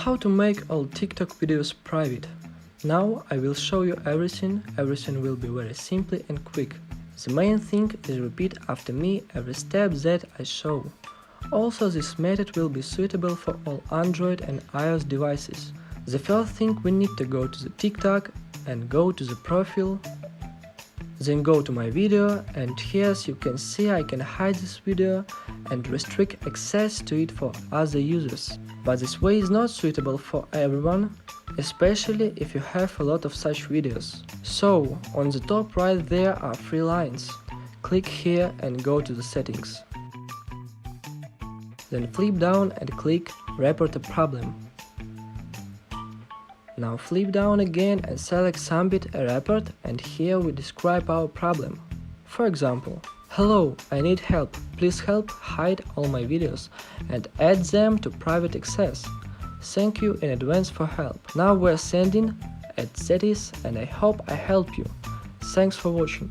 How to make all TikTok videos private. Now I will show you everything will be very simple and quick. The main thing is repeat after me every step that I show. Also, this method will be suitable for all Android and iOS devices. The first thing, we need to go to the TikTok and go to the profile. Then go to my video, and here as you can see I can hide this video and restrict access to it for other users. But this way is not suitable for everyone, especially if you have a lot of such videos. So, on the top right there are 3 lines. Click here and go to the settings. Then flip down and click Report a problem. Now flip down again and select Submit a report, and here we describe our problem. For example, hello, I need help, please help hide all my videos and add them to private access. Thank you in advance for help. Now we're sending at that is, and I hope I help you. Thanks for watching.